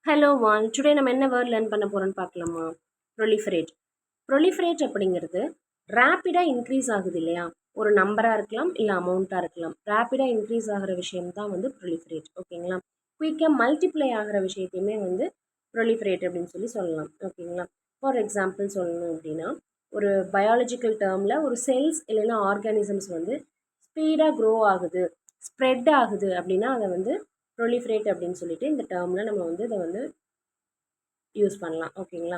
Hello one today நம்ம என்ன word learn பண்ண போகிறோம்னு பார்க்கலாமா? ப்ரொலிஃபரேட். ப்ரொலிஃபரேட் அப்படிங்கிறது ரேப்பிடாக இன்க்ரீஸ் ஆகுது இல்லையா? ஒரு நம்பராக இருக்கலாம் இல்லை அமௌண்ட்டாக இருக்கலாம். ரேப்பிடாக இன்க்ரீஸ் ஆகிற விஷயம் தான் வந்து ப்ரொலிஃபரேட். ஓகேங்களா? குயிக்காக மல்டிப்ளை ஆகிற விஷயத்தையுமே வந்து ப்ரொலிஃபரேட் அப்படின்னு சொல்லலாம். ஓகேங்களா? ஃபார் எக்ஸாம்பிள் சொல்லணும் அப்படின்னா ஒரு பயாலஜிக்கல் டேர்மில் ஒரு செல்ஸ் இல்லைன்னா ஆர்கானிசம்ஸ் வந்து ஸ்பீடாக க்ரோ ஆகுது, ஸ்ப்ரெட் ஆகுது அப்படின்னா அதை வந்து ப்ரொலிஃபரேட் அப்படின்னு சொல்லிட்டு இந்த டேர்மில் நம்ம வந்து இதை வந்து யூஸ் பண்ணலாம். ஓகேங்களா?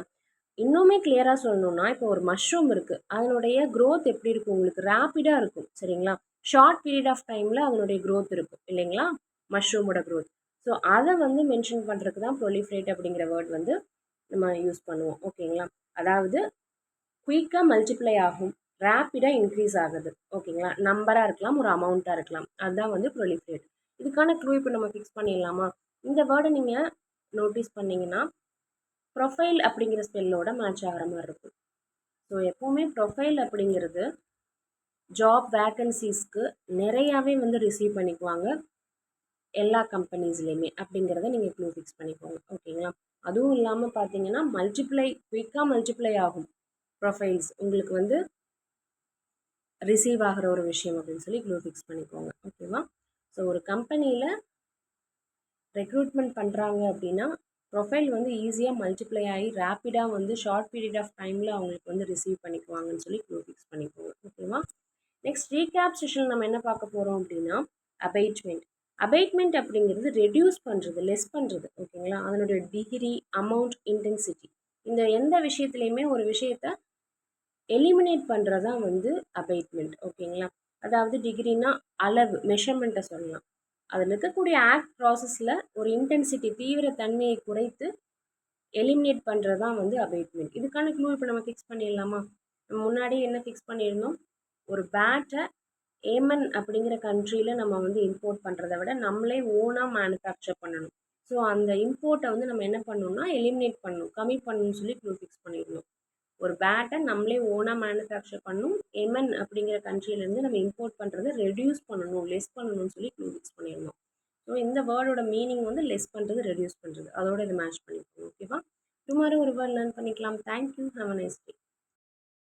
இன்னுமே கிளியராக சொல்லணும்னா இப்போ ஒரு மஷ்ரூம் இருக்குது, அதனுடைய க்ரோத் எப்படி இருக்கும்? உங்களுக்கு ரேப்பிடாக இருக்கும். சரிங்களா? ஷார்ட் பீரியட் ஆஃப் டைமில் அதனுடைய க்ரோத் இருக்கும் இல்லைங்களா? மஷ்ரூமோட க்ரோத். ஸோ அதை வந்து மென்ஷன் பண்ணுறதுக்கு தான் ப்ரொலிஃபரேட் அப்படிங்கிற வேர்ட் வந்து நம்ம யூஸ் பண்ணுவோம். ஓகேங்களா? அதாவது குயிக்காக மல்டிப்ளை ஆகும், ரேப்பிடாக இன்க்ரீஸ் ஆகுது. ஓகேங்களா? நம்பராக இருக்கலாம், ஒரு அமௌண்ட்டாக இருக்கலாம். அதுதான் வந்து ப்ரொலிஃபரேட். இதுக்கான க்ளூ இப்போ நம்ம ஃபிக்ஸ் பண்ணிடலாமா? இந்த வேர்டை நீங்கள் நோட்டீஸ் பண்ணிங்கன்னா ப்ரொஃபைல் அப்படிங்கிற ஸ்பெல்லோட மேட்ச் ஆகிற மாதிரி இருக்கும். ஸோ எப்போவுமே ப்ரொஃபைல் அப்படிங்கிறது ஜாப் வேக்கன்சிஸ்க்கு நிறையாவே வந்து ரிசீவ் பண்ணிக்குவாங்க எல்லா கம்பெனிஸ்லேயுமே. அப்படிங்கிறத நீங்கள் க்ளூ ஃபிக்ஸ் பண்ணிக்கோங்க. ஓகேங்களா? அதுவும் இல்லாமல் பார்த்தீங்கன்னா குயிக்காக மல்டிப்ளை ஆகும் ப்ரொஃபைல்ஸ் உங்களுக்கு வந்து ரிசீவ் ஆகிற ஒரு விஷயம் அப்படின்னு சொல்லி க்ளூ ஃபிக்ஸ் பண்ணிக்கோங்க. ஓகேவா? ஸோ ஒரு கம்பெனியில் ரெக்ரூட்மெண்ட் பண்ணுறாங்க அப்படின்னா ப்ரொஃபைல் வந்து ஈஸியாக மல்டிப்ளை ஆகி ரேப்பிடாக வந்து ஷார்ட் பீரியட் ஆஃப் டைமில் அவங்களுக்கு வந்து ரிசீவ் பண்ணிக்குவாங்கன்னு சொல்லி க்ளூ ஃபிக்ஸ் பண்ணிக்கோங்க. ஓகேவா? நெக்ஸ்ட் ரீகேப் செஷன் நம்ம என்ன பார்க்க போகிறோம் அப்படின்னா அபைட்மெண்ட். அபைட்மெண்ட் அப்படிங்கிறது ரெடியூஸ் பண்ணுறது, லெஸ் பண்ணுறது. ஓகேங்களா? அதனுடைய டிகிரி, அமௌண்ட், இன்டென்சிட்டி, இந்த எந்த விஷயத்துலையுமே ஒரு விஷயத்த எலிமினேட் பண்ணுறது தான் வந்து அபைட்மெண்ட். ஓகேங்களா? அதாவது டிகிரினா அளவு, மெஷர்மெண்ட்டை சொல்லலாம். அதில் இருக்கக்கூடிய ஆக்ட் ப்ராசஸில் ஒரு இன்டென்சிட்டி, தீவிர தன்மையை குறைத்து எலிமினேட் பண்ணுறது தான் வந்து அபைட்மெண்ட். இதுக்கான க்ளூ இப்போ நம்ம ஃபிக்ஸ் பண்ணிடலாமா? நம்ம முன்னாடி என்ன ஃபிக்ஸ் பண்ணியிருந்தோம்? ஒரு பேட்டை ஏமன் அப்படிங்கிற கண்ட்ரியில் நம்ம வந்து இம்போர்ட் பண்ணுறதை விட நம்மளே ஓனாக மேனுஃபேக்சர் பண்ணணும். ஸோ அந்த இம்போர்ட்டை வந்து நம்ம என்ன பண்ணணும்னா எலிமினேட் பண்ணணும், கம்மி பண்ணணும்னு சொல்லி க்ளூ ஃபிக்ஸ் பண்ணியிருந்தோம். ஒரு பேட்டை நம்மளே ஓனாக மேனுஃபேக்சர் பண்ணணும், எமன் அப்படிங்கிற கண்ட்ரியிலேருந்து நம்ம இம்போர்ட் பண்ணுறதை ரெடியூஸ் பண்ணணும், லெஸ் பண்ணணும்னு சொல்லி க்ளூ ஃபிக்ஸ் பண்ணியிருந்தோம். ஸோ இந்த வேர்டோட மீனிங் வந்து லெஸ் பண்ணுறது, ரெடியூஸ் பண்ணுறது. அதோட இதை மேட்ச் பண்ணிக்கணும். ஓகேவா? டுமாரோ ஒரு வேர்ட் லேர்ன் பண்ணிக்கலாம். Thank you. Have a nice day.